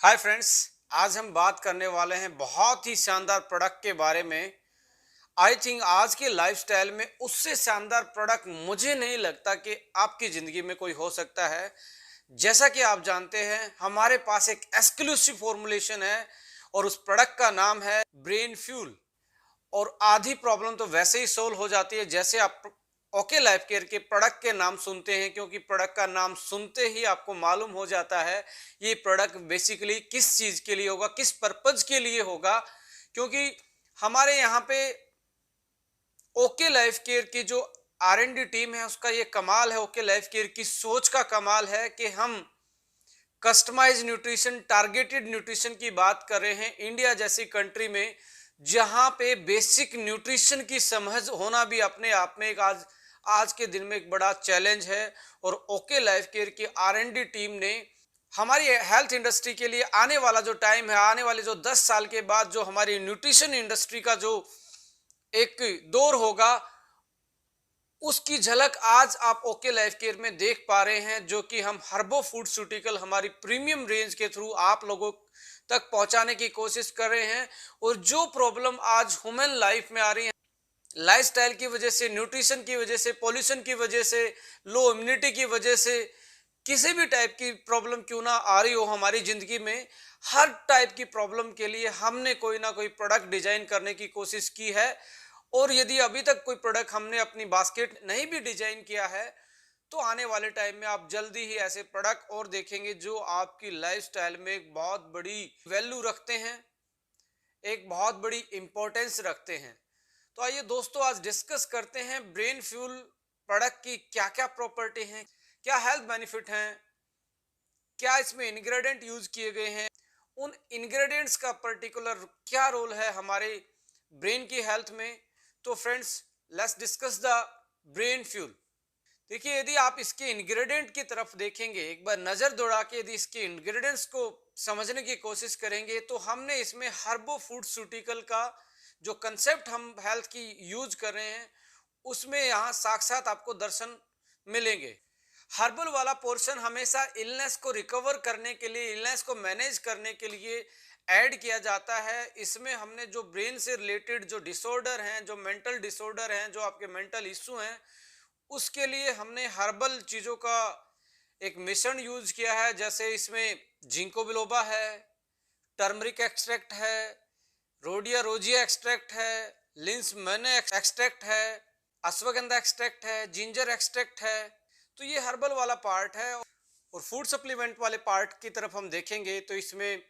Hi friends. आज हम बात करने वाले हैं बहुत ही शानदार प्रोडक्ट के बारे में। आई थिंक आज के लाइफस्टाइल में उससे शानदार प्रोडक्ट मुझे नहीं लगता कि आपकी ज़िंदगी में कोई हो सकता है। जैसा कि आप जानते हैं हमारे पास एक एक्सक्लूसिव फॉर्मुलेशन है और उस प्रोडक्ट का नाम है ब्रेन फ्यूल। और आधी प्रॉब्लम तो वैसे ही सोल्व हो जाती है जैसे आप ओके लाइफ केयर के प्रोडक्ट के नाम सुनते हैं, क्योंकि प्रोडक्ट का नाम सुनते ही आपको मालूम हो जाता है ये प्रोडक्ट बेसिकली किस चीज के लिए होगा, किस पर्पज के लिए होगा। क्योंकि हमारे यहाँ पे ओके लाइफ केयर की जो R&D टीम है उसका ये कमाल है, ओके लाइफ केयर की सोच का कमाल है कि हम कस्टमाइज न्यूट्रिशन, टारगेटेड न्यूट्रिशन की बात कर रहे हैं इंडिया जैसी कंट्री में, जहां पे बेसिक न्यूट्रिशन की समझ होना भी अपने आप में एक आज आज के दिन में एक बड़ा चैलेंज है। और ओके लाइफ केयर की R&D टीम ने हमारी हेल्थ इंडस्ट्री के लिए आने वाला जो टाइम है, आने वाले जो 10 साल के बाद जो हमारी न्यूट्रिशन इंडस्ट्री का जो एक दौर होगा, उसकी झलक आज आप ओके लाइफ केयर में देख पा रहे हैं, जो कि हम हर्बो फूडस्यूटिकल हमारी प्रीमियम रेंज के थ्रू आप लोगों तक पहुंचाने की कोशिश कर रहे हैं। और जो प्रॉब्लम आज ह्यूमन लाइफ में आ रही है, लाइफस्टाइल की वजह से, न्यूट्रिशन की वजह से, पॉल्यूशन की वजह से, लो इम्यूनिटी की वजह से, किसी भी टाइप की प्रॉब्लम क्यों ना आ रही हो हमारी जिंदगी में, हर टाइप की प्रॉब्लम के लिए हमने कोई ना कोई प्रोडक्ट डिजाइन करने की कोशिश की है। और यदि अभी तक कोई प्रोडक्ट हमने अपनी बास्केट नहीं भी डिजाइन किया है, तो आने वाले टाइम में आप जल्दी ही ऐसे प्रोडक्ट और देखेंगे जो आपकी लाइफस्टाइल में एक बहुत बड़ी वैल्यू रखते हैं, एक बहुत बड़ी इंपॉर्टेंस रखते हैं। तो आइए दोस्तों, आज डिस्कस करते हैं ब्रेन फ्यूल प्रोडक्ट की क्या क्या प्रॉपर्टी हैं, क्या हेल्थ बेनिफिट हैं, क्या इसमें इंग्रेडिएंट यूज किए गए हैं, उन इंग्रेडिएंट्स का पर्टिकुलर क्या रोल है हमारे ब्रेन की हेल्थ में। तो friends, let's discuss the brain fuel. देखिए, यदि आप इसके इंग्रेडिएंट की तरफ देखेंगे, एक बार नजर दौड़ा के यदि इसके इंग्रेडिएंट्स को समझने की कोशिश करेंगे, तो हमने इसमें हर्बो फूडस्यूटिकल का जो कंसेप्ट हम हेल्थ की यूज कर रहे हैं, उसमें यहाँ साक्षात आपको दर्शन मिलेंगे। हर्बल वाला पोर्शन हमेशा इलनेस को रिकवर करने के लिए, इलनेस को मैनेज करने के लिए ऐड किया जाता है। इसमें हमने जो ब्रेन से रिलेटेड जो डिसऑर्डर हैं, जो मेंटल डिसऑर्डर हैं, जो आपके मेंटल इश्यू हैं, उसके लिए हमने हर्बल चीज़ों का एक मिश्रण यूज किया है। जैसे इसमें जिंको बिलोबा है, टर्मरिक एक्सट्रैक्ट है, रोडिया रोजिया एक्सट्रैक्ट है, लिंस मैने एक्सट्रैक्ट है, अश्वगंधा एक्सट्रैक्ट है, जिंजर एक्सट्रैक्ट है। तो ये हर्बल वाला पार्ट है। और फूड सप्लीमेंट वाले पार्ट की तरफ हम देखेंगे तो इसमें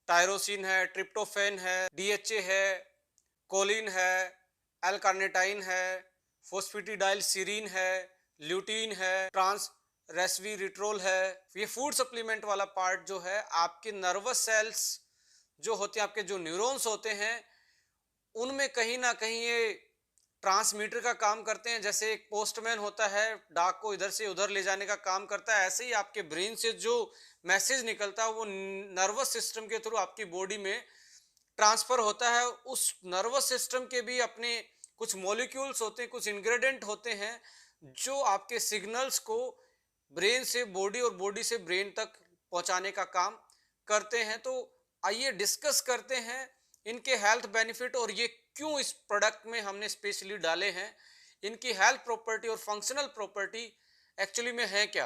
टायरोसिन है, ट्रिप्टोफेन है, DHA है, कोलिन है, एल कार्निटाइन है, फोस्फेटिडाइल सीरीन है, ल्यूटीन है, ट्रांस रेस्वीरिट्रोल है। ये फूड सप्लीमेंट वाला पार्ट जो है आपके नर्वस सेल्स जो होते हैं, आपके जो न्यूरॉन्स होते हैं, उनमें कहीं ना कहीं ये ट्रांसमीटर का काम करते हैं। जैसे एक पोस्टमैन होता है, डाक को इधर से उधर ले जाने का काम करता है, ऐसे ही आपके ब्रेन से जो मैसेज निकलता है वो नर्वस सिस्टम के थ्रू आपकी बॉडी में ट्रांसफर होता है। उस नर्वस सिस्टम के भी अपने कुछ मॉलिक्यूल्स होते हैं, कुछ इंग्रेडिएंट होते हैं जो आपके सिग्नल्स को ब्रेन से बॉडी और बॉडी से ब्रेन तक पहुंचाने का काम करते हैं। तो आइए डिस्कस करते हैं इनके हेल्थ बेनिफिट और ये क्यों इस प्रोडक्ट में हमने स्पेशली डाले हैं। इनकी हेल्थ प्रॉपर्टी और फंक्शनल प्रॉपर्टी एक्चुअली में है क्या,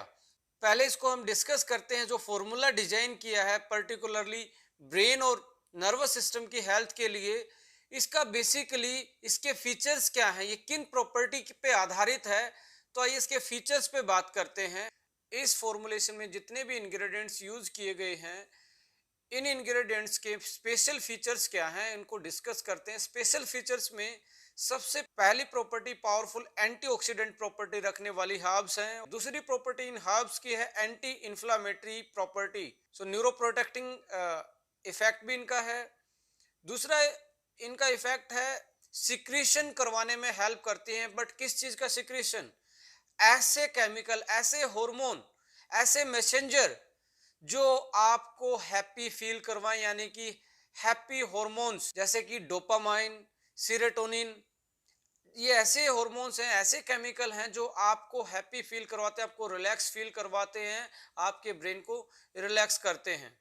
पहले इसको हम डिस्कस करते हैं। जो फॉर्मूला डिजाइन किया है पर्टिकुलरली ब्रेन और नर्वस सिस्टम की हेल्थ के लिए, इसका बेसिकली इसके फीचर्स क्या हैं, ये किन प्रॉपर्टी पे आधारित है। तो आइए इसके फीचर्स पे बात करते हैं। इस फॉर्मुलेशन में जितने भी इंग्रेडिएंट्स यूज किए गए हैं, इन इंग्रेडिएंट्स के स्पेशल फीचर्स क्या हैं, इनको डिस्कस करते हैं। स्पेशल फीचर्स में सबसे पहली प्रॉपर्टी पावरफुल एंटीऑक्सीडेंट प्रॉपर्टी रखने वाली हर्ब्स हैं। दूसरी प्रॉपर्टी इन हर्ब्स की है एंटी इंफ्लामेटरी प्रॉपर्टी, सो न्यूरोप्रोटेक्टिंग इफेक्ट भी इनका है। दूसरा इनका इफेक्ट है सिक्रीशन करवाने में हेल्प करती हैं। बट किस चीज का सिक्रीशन? ऐसे केमिकल, ऐसे हार्मोन, ऐसे मैसेंजर जो आपको हैप्पी फील करवाएं, यानी कि हैप्पी हॉर्मोन्स, जैसे कि डोपामाइन, सीरोटोनिन। ये ऐसे हॉर्मोन्स हैं, ऐसे केमिकल हैं जो आपको हैप्पी फील करवाते हैं, आपको रिलैक्स फील करवाते हैं, आपके ब्रेन को रिलैक्स करते हैं।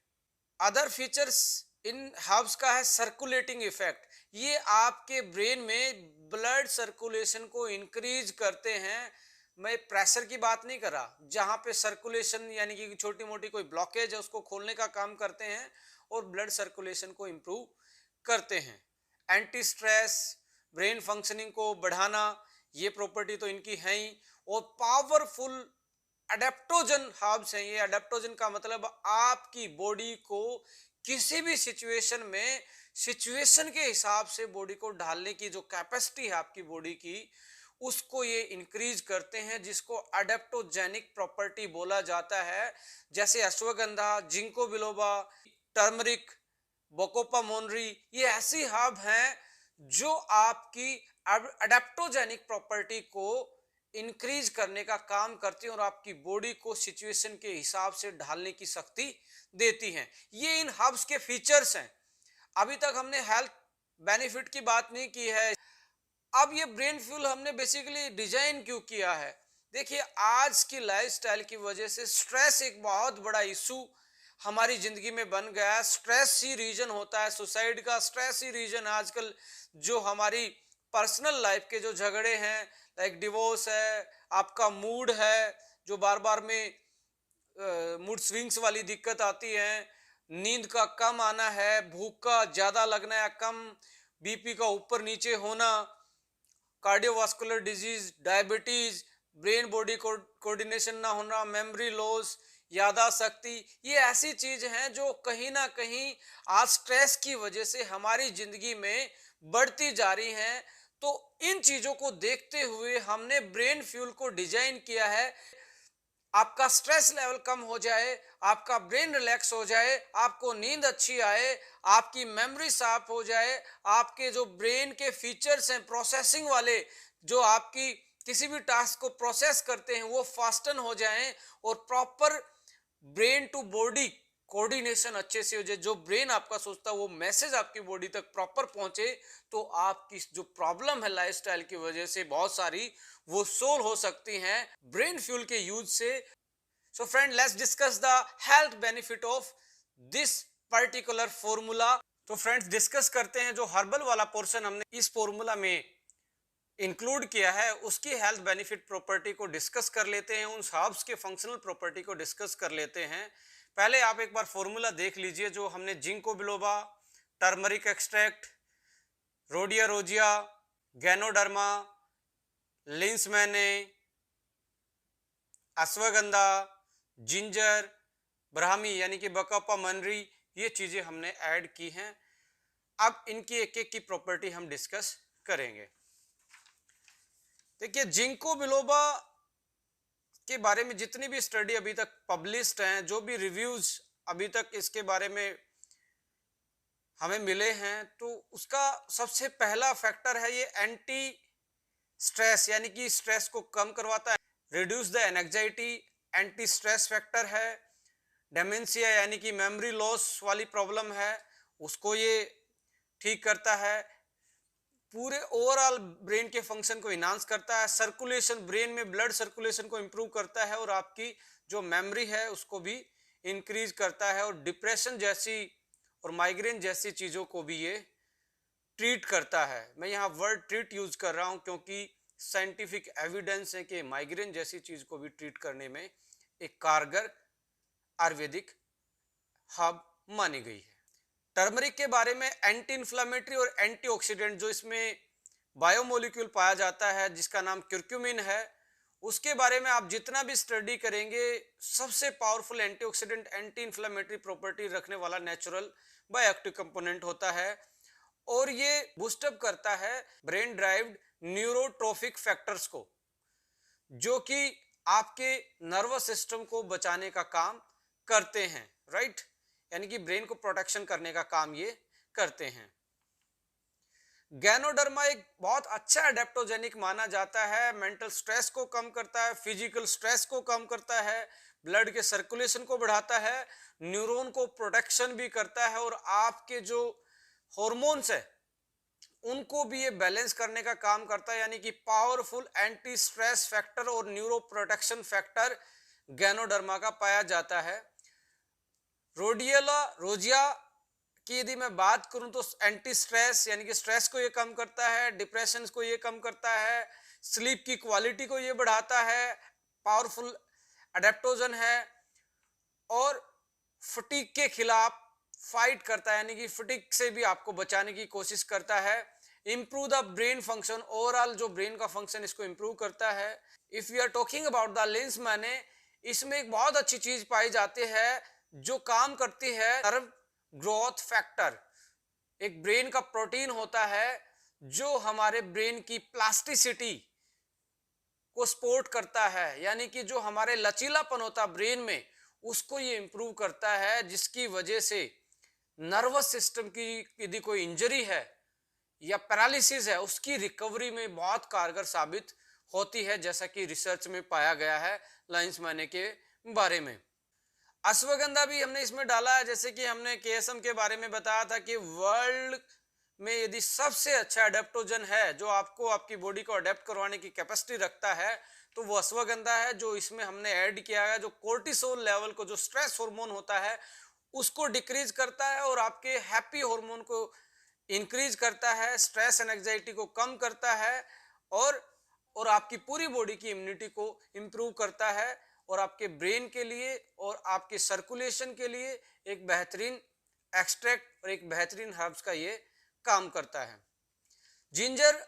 अदर फीचर्स इन हर्ब्स का है सर्कुलेटिंग इफेक्ट। ये आपके ब्रेन में ब्लड सर्कुलेशन को इंक्रीज करते हैं। मैं प्रेशर की बात नहीं कर रहा, जहां पे सर्कुलेशन यानी कि छोटी मोटी कोई ब्लॉकेज है उसको खोलने का काम करते हैं और ब्लड सर्कुलेशन को इंप्रूव करते हैं। एंटी स्ट्रेस, ब्रेन फंक्शनिंग को बढ़ाना, ये प्रॉपर्टी तो इनकी है ही। और पावरफुल अडेप्टोजन हर्ब्स हैं ये। अडेप्टोजन का मतलब आपकी बॉडी को किसी भी सिचुएशन में सिचुएशन के हिसाब से बॉडी को ढालने की जो कैपेसिटी है आपकी बॉडी की, उसको ये इंक्रीज करते हैं, जिसको अडेप्टोजेनिक प्रॉपर्टी बोला जाता है। जैसे अश्वगंधा, जिंको बिलोबा, टर्मरिक, बोकोपा मोनरी, ये ऐसी हर्ब हैं जो आपकी अडेप्टोजेनिक प्रॉपर्टी को इंक्रीज करने का काम करती हैं और आपकी बॉडी को सिचुएशन के हिसाब से ढालने की शक्ति देती हैं। ये इन हर्ब्स के फीचर्स हैं। अभी तक हमने हेल्थ बेनिफिट की बात नहीं की है। अब ये ब्रेन फ्यूल हमने बेसिकली डिजाइन क्यों किया है? देखिए, आज की लाइफस्टाइल की वजह से स्ट्रेस एक बहुत बड़ा इशू हमारी जिंदगी में बन गया है। स्ट्रेस ही रीजन होता है सुसाइड का, स्ट्रेस ही रीजन आजकल जो हमारी पर्सनल लाइफ के जो झगड़े हैं, लाइक डिवोर्स है, आपका मूड है जो बार बार में मूड स्विंग्स वाली दिक्कत आती है, नींद का कम आना है, भूख का ज्यादा लगना या कम, बीपी का ऊपर नीचे होना, cardiovascular disease, diabetes, brain body coordination ना होना, मेमोरी लॉस, याददाश्त शक्ति, ये ऐसी चीज हैं जो कहीं ना कहीं आज स्ट्रेस की वजह से हमारी जिंदगी में बढ़ती जा रही हैं। तो इन चीजों को देखते हुए हमने ब्रेन फ्यूल को डिजाइन किया है। आपका स्ट्रेस लेवल कम हो जाए, आपका ब्रेन रिलैक्स हो जाए, आपको नींद अच्छी आए, आपकी मेमोरी साफ हो जाए, आपके जो ब्रेन के फीचर्स हैं प्रोसेसिंग वाले, जो आपकी किसी भी टास्क को प्रोसेस करते हैं वो फास्टन हो जाएं और proper brain to body coordination अच्छे से हो जाए। जो ब्रेन आपका सोचता है वो मैसेज आपकी बॉडी तक प्रॉपर पहुंचे, तो आपकी जो प्रॉब्लम है लाइफस्टाइल की वजह से बहुत सारी, वो सोल्व हो सकती हैं ब्रेन फ्यूल के यूज से। So friend, let's discuss the health benefit of this particular formula. तो फ्रेंड्स, डिस्कस करते हैं जो हर्बल वाला पोर्शन हमने इस फॉर्मूला में इंक्लूड किया है, उसकी हेल्थ बेनिफिट प्रॉपर्टी को डिस्कस कर लेते हैं, उन हर्ब्स के फंक्शनल प्रॉपर्टी को डिस्कस कर लेते हैं। पहले आप एक बार फॉर्मूला देख लीजिए जो हमने ginkgo biloba, turmeric extract, rhodiola rosea, ganoderma, लिंसमैने, अश्वगंधा, जिंजर, ब्राह्मी यानी कि बकपा मनरी, ये चीजें हमने ऐड की हैं। अब इनकी एक एक की प्रॉपर्टी हम डिस्कस करेंगे। देखिए, जिंको बिलोबा के बारे में जितनी भी स्टडी अभी तक पब्लिश्ड हैं, जो भी रिव्यूज अभी तक इसके बारे में हमें मिले हैं, तो उसका सबसे पहला फैक्टर है ये एंटी स्ट्रेस, यानी कि स्ट्रेस को कम करवाता है, reduce the anxiety, anti stress factor है। डेमेंशिया यानी कि मेमोरी लॉस वाली प्रॉब्लम है, उसको ये ठीक करता है। पूरे ओवरऑल ब्रेन के फंक्शन को इनहांस करता है। सर्कुलेशन, ब्रेन में ब्लड सर्कुलेशन को इंप्रूव करता है और आपकी जो मेमोरी है उसको भी इंक्रीज करता है। और डिप्रेशन जैसी और माइग्रेन जैसी चीज़ों को भी ये ट्रीट करता है। मैं यहाँ वर्ड ट्रीट यूज कर रहा हूँ क्योंकि साइंटिफिक एविडेंस है कि माइग्रेन जैसी चीज को भी ट्रीट करने में एक कारगर आयुर्वेदिक हर्ब मानी गई है। टर्मरिक के बारे में एंटी इन्फ्लामेटरी और एंटीऑक्सीडेंट जो इसमें बायोमोलिक्यूल पाया जाता है जिसका नाम क्यूरक्यूमिन है, उसके बारे में आप जितना भी स्टडी करेंगे, सबसे powerful antioxidant, anti inflammatory property रखने वाला नेचुरल बायोएक्टिव कंपोनेंट होता है। और ये बूस्टअप करता है ब्रेन ड्राइव्ड न्यूरोट्रोफिक फैक्टर्स को, जो कि आपके नर्वस सिस्टम को बचाने का काम करते हैं, राइट, यानी कि ब्रेन को प्रोटेक्शन करने का काम ये करते हैं। गैनोडर्मा एक बहुत अच्छा एडेप्टोजेनिक माना जाता है, मेंटल स्ट्रेस को कम करता है, फिजिकल स्ट्रेस को कम करता है, ब्लड के सर्कुलेशन को बढ़ाता है, न्यूरॉन को प्रोटेक्शन भी करता है और आपके जो हॉर्मोन्स है उनको भी ये बैलेंस करने का काम करता है। यानी कि पावरफुल एंटी स्ट्रेस फैक्टर और न्यूरो प्रोटेक्शन फैक्टर गैनोडर्मा का पाया जाता है। रोजिया की यदि मैं बात करूं तो एंटी स्ट्रेस यानी कि स्ट्रेस को ये कम करता है, डिप्रेशन को ये कम करता है, स्लीप की क्वालिटी को ये बढ़ाता है, पावरफुल अडेप्टोजन है और फटीग के खिलाफ फाइट करता है, यानी कि फटीग से भी आपको बचाने की कोशिश करता है। Improve the brain function, overall जो ब्रेन का फंक्शन इसको इंप्रूव करता है। If you are talking about the lens, मैंने इसमें एक बहुत अच्छी चीज पाई जाती है जो काम करती है, नर्व ग्रोथ फैक्टर। एक ब्रेन का प्रोटीन होता है जो हमारे ब्रेन की प्लास्टिसिटी को सपोर्ट करता है, यानी कि जो हमारे लचीलापन होता है ब्रेन में उसको ये इंप्रूव करता है, जिसकी वजह से नर्वस सिस्टम की यदि कोई इंजरी है या पैरालिसिस है उसकी रिकवरी में बहुत कारगर साबित होती है, जैसा कि रिसर्च में पाया गया है लाइंस मैने के बारे में। अश्वगंधा भी हमने इसमें डाला है, जैसे कि हमने केएसएम के बारे में बताया था कि वर्ल्ड में यदि सबसे अच्छा अडेप्टोजन है जो आपको आपकी बॉडी को अडेप्ट करवाने की कैपेसिटी रखता है तो वो अश्वगंधा है, जो इसमें हमने ऐड किया है, जो कोर्टिसोल लेवल को, जो स्ट्रेस हार्मोन होता है उसको डिक्रीज करता है और आपके हैप्पी हार्मोन को इंक्रीज करता है, स्ट्रेस एंड एंजाइटी को कम करता है और आपकी पूरी बॉडी की इम्यूनिटी को इंप्रूव करता है और आपके ब्रेन के लिए और आपके सर्कुलेशन के लिए एक बेहतरीन एक्सट्रैक्ट और एक बेहतरीन हर्ब्स का ये काम करता है। जिंजर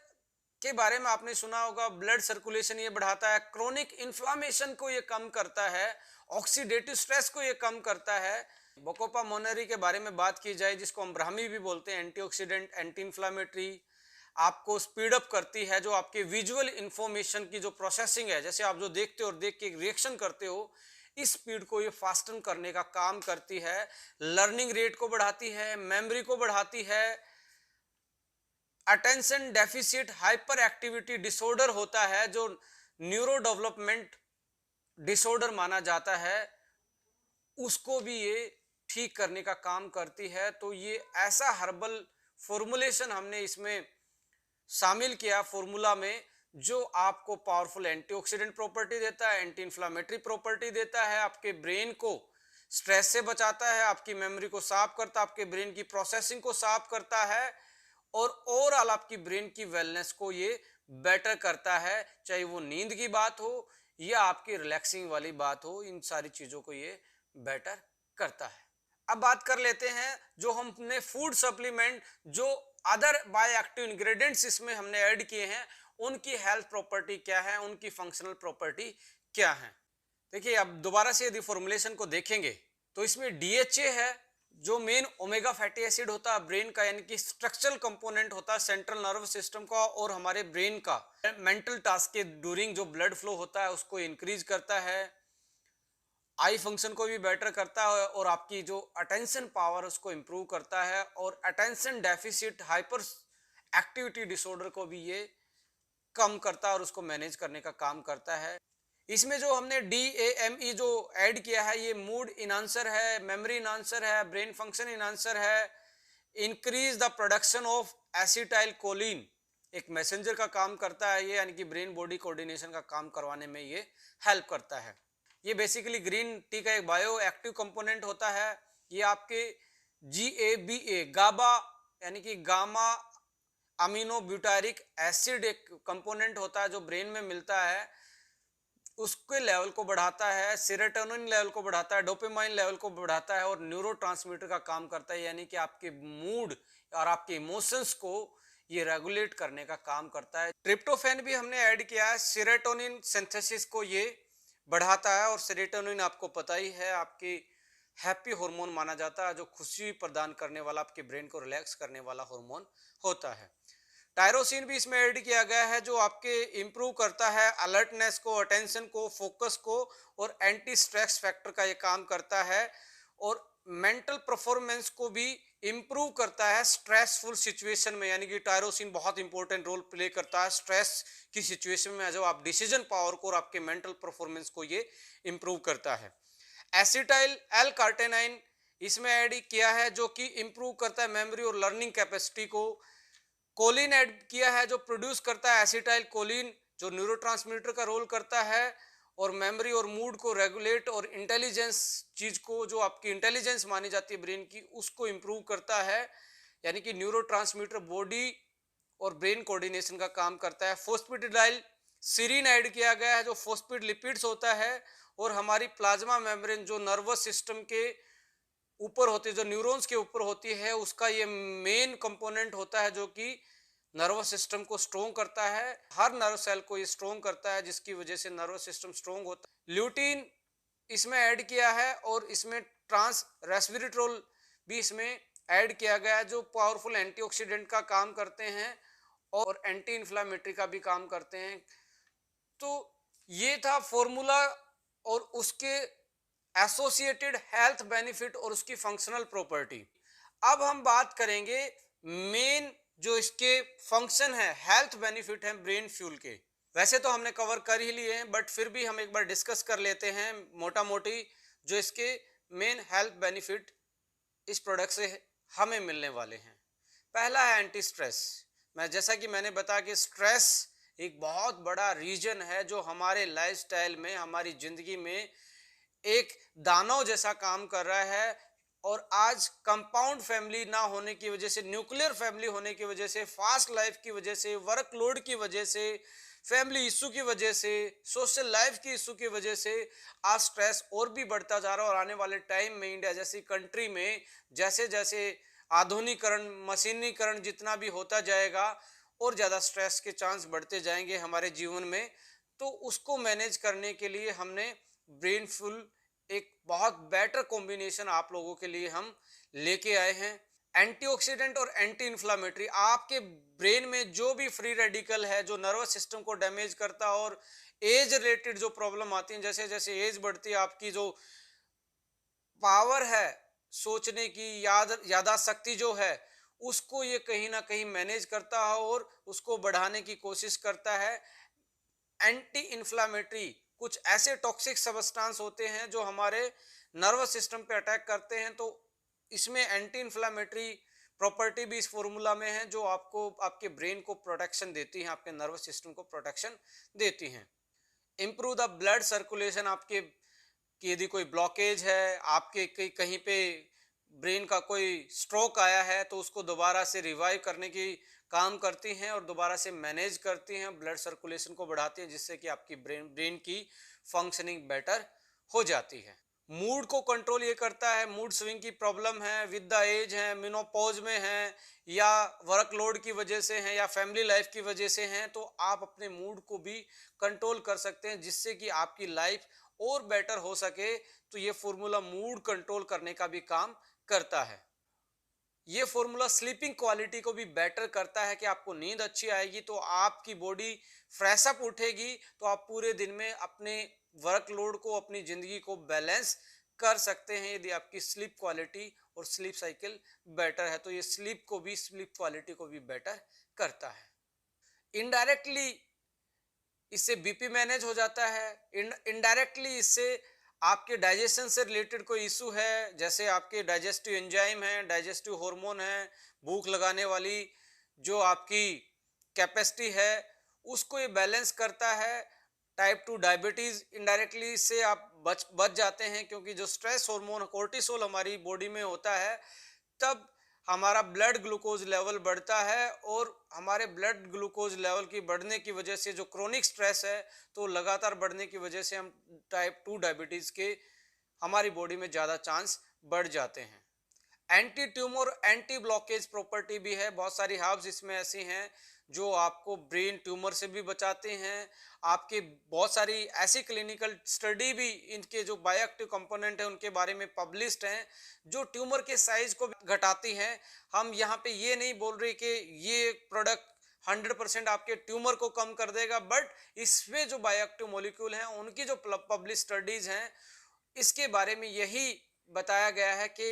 के बारे में आपने सुना होगा, ब्लड सर्कुलेशन ये बढ़ाता है, क्रोनिक इन्फ्लामेशन को ये कम करता है, ऑक्सीडेटिव स्ट्रेस को ये कम करता है। बकोपा मोनेरी के बारे में बात की जाए, जिसको हम ब्राह्मी भी बोलते हैं, एंटीऑक्सीडेंट, एंटी इन्फ्लामेटरी, आपको स्पीड अप करती है, जो आपके विजुअल इंफॉर्मेशन की जो प्रोसेसिंग है, जैसे आप जो देखते हो और देख के रिएक्शन करते हो, इस स्पीड को ये फास्टन करने का काम करती है, लर्निंग रेट को बढ़ाती है, मेमोरी को बढ़ाती है। Attention deficit hyper activity disorder होता है जो न्यूरो डेवलपमेंट डिसऑर्डर माना जाता है, उसको भी ये ठीक करने का काम करती है। तो ये ऐसा हर्बल फॉर्मुलेशन हमने इसमें शामिल किया फॉर्मूला में, जो आपको पावरफुल एंटीऑक्सीडेंट प्रॉपर्टी देता है, एंटी इंफ्लेमेटरी प्रॉपर्टी देता है, आपके ब्रेन को स्ट्रेस से बचाता है, आपकी मेमोरी को साफ करता है, आपके ब्रेन की प्रोसेसिंग को साफ करता है और ओवरऑल आपकी ब्रेन की वेलनेस को ये बेटर करता है, चाहे वो नींद की बात हो या आपकी रिलैक्सिंग वाली बात हो, इन सारी चीजों को ये बेटर करता है। अब बात कर लेते हैं जो हमने फूड सप्लीमेंट, जो अदर बायोएक्टिव इंग्रेडिएंट्स इसमें हमने ऐड किए हैं, उनकी हेल्थ प्रॉपर्टी क्या है, उनकी फंक्शनल प्रॉपर्टी क्या है। देखिए, अब दोबारा से यदि फॉर्मुलेशन को देखेंगे तो इसमें डीएचए है, जो मेन ओमेगा फैटी एसिड होता है ब्रेन का, यानी कि स्ट्रक्चरल कंपोनेंट होता है सेंट्रल नर्वस सिस्टम का और हमारे ब्रेन का। मेंटल टास्क के ड्यूरिंग जो ब्लड फ्लो होता है उसको इंक्रीज करता है, आई फंक्शन को भी बेटर करता है और आपकी जो अटेंशन पावर उसको इंप्रूव करता है और attention deficit hyper activity disorder को भी ये कम करता है और उसको मैनेज करने का काम करता है। इसमें जो हमने DAME जो ऐड किया है, ये मूड इनहांसर है, मेमोरी इनहांसर है, ब्रेन फंक्शन इनहांसर है, increase the production of acetyl choline, एक मैसेंजर का काम करता है ये, यानी कि ब्रेन बॉडी कोऑर्डिनेशन का काम करवाने में ये हेल्प करता है। ये बेसिकली ग्रीन टी का एक बायो एक्टिव कंपोनेंट होता है। ये आपके GABA गाबा यानी कि गामा अमीनो ब्यूटारिक एसिड एक कंपोनेंट होता है जो ब्रेन में मिलता है, उसके लेवल को बढ़ाता है, सेरोटोनिन लेवल को बढ़ाता है, डोपामाइन लेवल को बढ़ाता है और न्यूरोट्रांसमीटर का काम करता है, यानी कि आपके मूड और आपके इमोशंस को ये रेगुलेट करने का काम करता है। ट्रिप्टोफैन भी हमने ऐड किया है, सेरोटोनिन सिंथेसिस को ये बढ़ाता है और सेरोटोनिन आपको पता ही है आपकी हैप्पी हार्मोन माना जाता है, जो खुशी प्रदान करने वाला, आपके ब्रेन को रिलैक्स करने वाला हार्मोन होता है। टायरोसिन भी इसमें ऐड किया गया है जो आपके इंप्रूव करता है अलर्टनेस को, अटेंशन को, फोकस को और एंटी स्ट्रेस फैक्टर का ये काम करता है और मेंटल परफॉर्मेंस को भी इंप्रूव करता है स्ट्रेसफुल सिचुएशन में, यानी कि टायरोसिन बहुत इंपॉर्टेंट रोल प्ले करता है स्ट्रेस की सिचुएशन में, जो आप डिसीजन पावर को और आपके मेंटल परफॉर्मेंस को ये इंप्रूव करता है। एसिटाइल एल कार्टेनाइन इसमें ऐड किया है जो कि इंप्रूव करता है मेमोरी और लर्निंग कैपेसिटी को। कोलिन ऐड किया है जो प्रोड्यूस करता है एसिटाइल कोलिन, जो न्यूरोट्रांसमीटर का रोल करता है और मेमोरी और मूड को रेगुलेट और इंटेलिजेंस चीज को, जो आपकी इंटेलिजेंस मानी जाती है ब्रेन की, उसको इम्प्रूव करता है। यानी कि न्यूरोट्रांसमीटर बॉडी और ब्रेन कोऑर्डिनेशन का काम करता है। फोस्फेटिडाइल सीरीन ऐड किया गया है जो फोस्फेटिलिपिड्स होता है, और हमारी प्लाज्मा मेम्ब्रेन जो नर्वस सिस्टम के ऊपर होती है, जो न्यूरॉन्स के ऊपर होती है, उसका ये मेन कंपोनेंट होता है जो कि नर्वस सिस्टम को स्ट्रोंग करता है। हर नर्व सेल को ये स्ट्रोंग करता है, जिसकी वजह से नर्वस सिस्टम स्ट्रोंग होता है। ल्यूटीन इसमें ऐड किया है, और इसमें ट्रांस रेस्वेरेट्रोल भी इसमें ऐड किया गया है, जो पावरफुल एंटीऑक्सीडेंट का काम करते हैं और एंटी इन्फ्लामेटरी का भी काम करते हैं। तो ये था फॉर्मूला और उसके एसोसिएटेड हेल्थ बेनिफिट और उसकी फंक्शनल प्रॉपर्टी। अब हम बात करेंगे मेन जो इसके फंक्शन है, हेल्थ बेनिफिट है ब्रेन फ्यूल के। वैसे तो हमने कवर कर ही लिए हैं, बट फिर भी हम एक बार डिस्कस कर लेते हैं मोटा मोटी जो इसके मेन हेल्थ बेनिफिट इस प्रोडक्ट से हमें मिलने वाले हैं। पहला है एंटी स्ट्रेस। जैसा कि मैंने बताया कि स्ट्रेस एक बहुत बड़ा रीजन है जो हमारे लाइफस्टाइल में, हमारी जिंदगी में एक दानव जैसा काम कर रहा है। और आज कंपाउंड फैमिली ना होने की वजह से, न्यूक्लियर फैमिली होने की वजह से, फास्ट लाइफ की वजह से, वर्कलोड की वजह से, फैमिली इशू की वजह से, सोशल लाइफ की इशू की वजह से आज स्ट्रेस और भी बढ़ता जा रहा है। और आने वाले टाइम में इंडिया जैसी कंट्री में जैसे जैसे आधुनिकरण, मशीनीकरण जितना भी होता जाएगा, और ज़्यादा स्ट्रेस के चांस बढ़ते जाएंगे हमारे जीवन में। तो उसको मैनेज करने के लिए हमने ब्रेन फुल एक बहुत बेटर कॉम्बिनेशन आप लोगों के लिए हम लेके आए हैं। एंटीऑक्सीडेंट और एंटी इन्फ्लामेटरी, आपके ब्रेन में जो भी फ्री रेडिकल है जो नर्वस सिस्टम को डैमेज करता है, और एज रिलेटेड जो प्रॉब्लम आती है, जैसे जैसे एज बढ़ती है, आपकी जो पावर है सोचने की, यादाश्त शक्ति जो है, उसको ये कहीं ना कहीं मैनेज करता है और उसको बढ़ाने की कोशिश करता है। एंटी इन्फ्लामेटरी, कुछ ऐसे टॉक्सिक सबस्टांस होते हैं जो हमारे नर्वस सिस्टम पे अटैक करते हैं, तो इसमें एंटी इन्फ्लामेटरी प्रॉपर्टी भी इस फॉर्मूला में है, जो आपको आपके ब्रेन को प्रोटेक्शन देती है, आपके नर्वस सिस्टम को प्रोटेक्शन देती हैं। इम्प्रूव द ब्लड सर्कुलेशन, आपके कि यदि कोई ब्लॉकेज है, आपके कहीं पे ब्रेन का कोई स्ट्रोक आया है, तो उसको दोबारा से रिवाइव करने की काम करती हैं और दोबारा से मैनेज करती हैं, ब्लड सर्कुलेशन को बढ़ाती हैं, जिससे कि आपकी ब्रेन की फंक्शनिंग बेटर हो जाती है। मूड को कंट्रोल ये करता है। मूड स्विंग की प्रॉब्लम है, विद द एज है, मिनोपॉज में है, या वर्कलोड की वजह से हैं, या फैमिली लाइफ की वजह से हैं, तो आप अपने मूड को भी कंट्रोल कर सकते हैं, जिससे कि आपकी लाइफ और बेटर हो सके। तो ये फॉर्मूला मूड कंट्रोल करने का भी काम करता है। ये फॉर्मूला स्लीपिंग क्वालिटी को भी बेटर करता है कि आपको नींद अच्छी आएगी तो आपकी बॉडी फ्रेश अप उठेगी, तो आप पूरे दिन में अपने वर्कलोड को, अपनी जिंदगी को बैलेंस कर सकते हैं, यदि आपकी स्लीप क्वालिटी और स्लीप साइकिल बेटर है। तो ये स्लीप क्वालिटी को भी बेटर करता है। इनडायरेक्टली इससे बीपी मैनेज हो जाता है। इनडायरेक्टली इससे आपके डाइजेशन से रिलेटेड कोई इशू है, जैसे आपके डाइजेस्टिव एंजाइम है, डाइजेस्टिव हार्मोन है, भूख लगाने वाली जो आपकी कैपेसिटी है, उसको ये बैलेंस करता है। टाइप 2 डायबिटीज इनडायरेक्टली इससे आप बच जाते हैं, क्योंकि जो स्ट्रेस हार्मोन कोर्टिसोल हमारी बॉडी में होता है, तब हमारा ब्लड ग्लूकोज लेवल बढ़ता है, और हमारे ब्लड ग्लूकोज लेवल की बढ़ने की वजह से जो क्रोनिक स्ट्रेस है, तो लगातार बढ़ने की वजह से हम टाइप 2 डायबिटीज के हमारी बॉडी में ज़्यादा चांस बढ़ जाते हैं। Anti tumour, anti blockage property भी है। बहुत सारी हर्ब्स इसमें ऐसी हैं जो आपको ब्रेन ट्यूमर से भी बचाते हैं। आपके बहुत सारी ऐसी क्लिनिकल स्टडी भी इनके जो बायोएक्टिव कंपोनेंट है उनके बारे में पब्लिश्ड हैं, जो ट्यूमर के साइज को घटाती हैं। हम यहाँ पे ये नहीं बोल रहे कि ये प्रोडक्ट 100% आपके ट्यूमर को कम कर देगा, बट इसमें जो बायोएक्टिव मॉलिक्यूल हैं उनकी जो पब्लिश स्टडीज हैं, इसके बारे में यही बताया गया है कि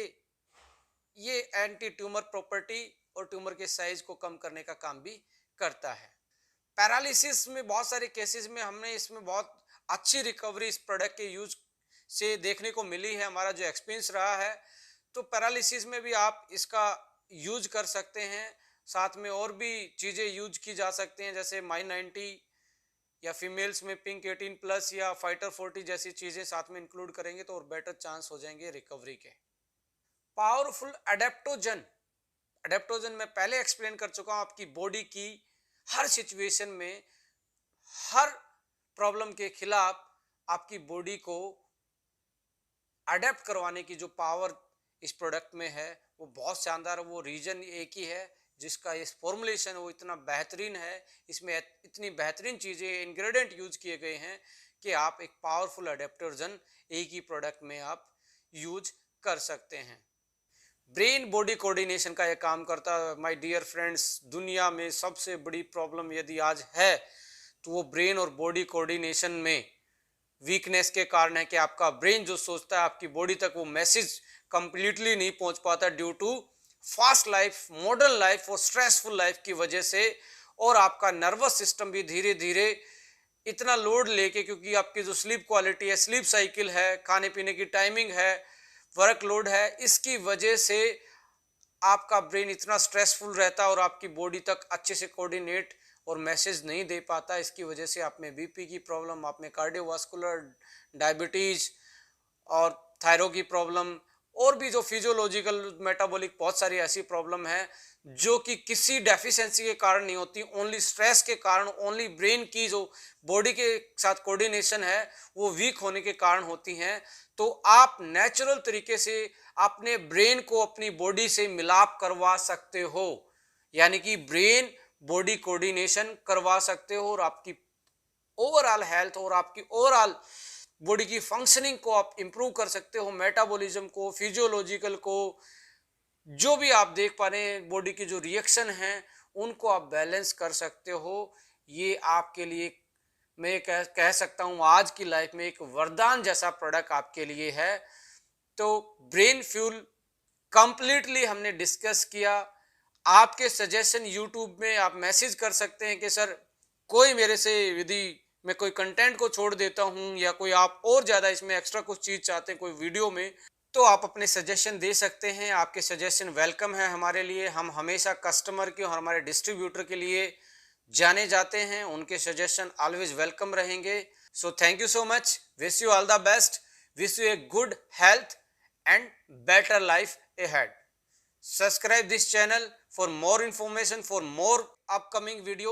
ये एंटी ट्यूमर प्रॉपर्टी और ट्यूमर के साइज को कम करने का काम भी करता है। पैरालिसिस में बहुत सारे केसेस में हमने इसमें बहुत अच्छी रिकवरी इस प्रोडक्ट के यूज से देखने को मिली है, हमारा जो एक्सपीरियंस रहा है। तो पैरालिसिस में भी आप इसका यूज कर सकते हैं। साथ में और भी चीज़ें यूज की जा सकती हैं, जैसे माई 90 या फीमेल्स में पिंक 18 प्लस या फाइटर 40 जैसी चीजें साथ में इंक्लूड करेंगे तो और बेटर चांस हो जाएंगे रिकवरी के। पावरफुल एडेप्टोजन, एडेप्टोजन मैं पहले एक्सप्लेन कर चुका हूं, आपकी बॉडी की हर सिचुएशन में, हर प्रॉब्लम के खिलाफ आपकी बॉडी को अडेप्ट करवाने की जो पावर इस प्रोडक्ट में है वो बहुत शानदार है। वो रीजन एक ही है जिसका इस फॉर्मुलेशन वो इतना बेहतरीन है, इसमें इतनी बेहतरीन चीजें इंग्रेडिएंट यूज किए गए हैं कि आप एक पावरफुल अडेप्टोजन एक ही प्रोडक्ट में आप यूज कर सकते हैं। ब्रेन बॉडी कोऑर्डिनेशन का यह काम करता है माय डियर फ्रेंड्स। दुनिया में सबसे बड़ी प्रॉब्लम यदि आज है तो वो ब्रेन और बॉडी कोऑर्डिनेशन में वीकनेस के कारण है कि आपका ब्रेन जो सोचता है आपकी बॉडी तक वो मैसेज कंप्लीटली नहीं पहुंच पाता due to fast life, modern life और स्ट्रेसफुल लाइफ की वजह से। और आपका नर्वस सिस्टम भी धीरे धीरे इतना लोड लेके, क्योंकि आपकी जो स्लीप क्वालिटी है, स्लीप साइकिल है, खाने पीने की टाइमिंग है, वर्कलोड है, इसकी वजह से आपका ब्रेन इतना स्ट्रेसफुल रहता है और आपकी बॉडी तक अच्छे से कोऑर्डिनेट और मैसेज नहीं दे पाता। इसकी वजह से आप में बीपी की प्रॉब्लम, आप में कार्डियोवास्कुलर, डायबिटीज और थायराइड की प्रॉब्लम और भी जो फिजियोलॉजिकल मेटाबॉलिक बहुत सारी ऐसी प्रॉब्लम है जो कि किसी डेफिशिएंसी के कारण नहीं होती, ओनली स्ट्रेस के कारण, ओनली ब्रेन की जो बॉडी के साथ कोऑर्डिनेशन है वो वीक होने के कारण होती हैं। तो आप नेचुरल तरीके से अपने ब्रेन को अपनी बॉडी से मिलाप करवा सकते हो, यानी कि ब्रेन बॉडी कोऑर्डिनेशन करवा सकते हो और आपकी ओवरऑल हेल्थ और आपकी ओवरऑल बॉडी की फंक्शनिंग को आप इंप्रूव कर सकते हो, मेटाबॉलिज्म को, फिजियोलॉजिकल को, जो भी आप देख पा रहे हैं बॉडी की जो रिएक्शन है उनको आप बैलेंस कर सकते हो। ये आपके लिए मैं कह सकता हूँ आज की लाइफ में एक वरदान जैसा प्रोडक्ट आपके लिए है। तो ब्रेन फ्यूल कंप्लीटली हमने डिस्कस किया। आपके सजेशन यूट्यूब में आप मैसेज कर सकते हैं कि सर कोई मेरे से यदि मैं कोई कंटेंट को छोड़ देता हूं या कोई आप और ज्यादा इसमें एक्स्ट्रा कुछ चीज चाहते हैं कोई वीडियो में, तो आप अपने सजेशन दे सकते हैं। आपके सजेशन वेलकम है हमारे लिए। हम हमेशा कस्टमर के और हमारे डिस्ट्रीब्यूटर के लिए जाने जाते हैं, उनके सजेशन ऑलवेज वेलकम रहेंगे। So thank you so much, wish you all the best, wish U a good health and better life ahead. Subscribe this channel for more information, for more upcoming video.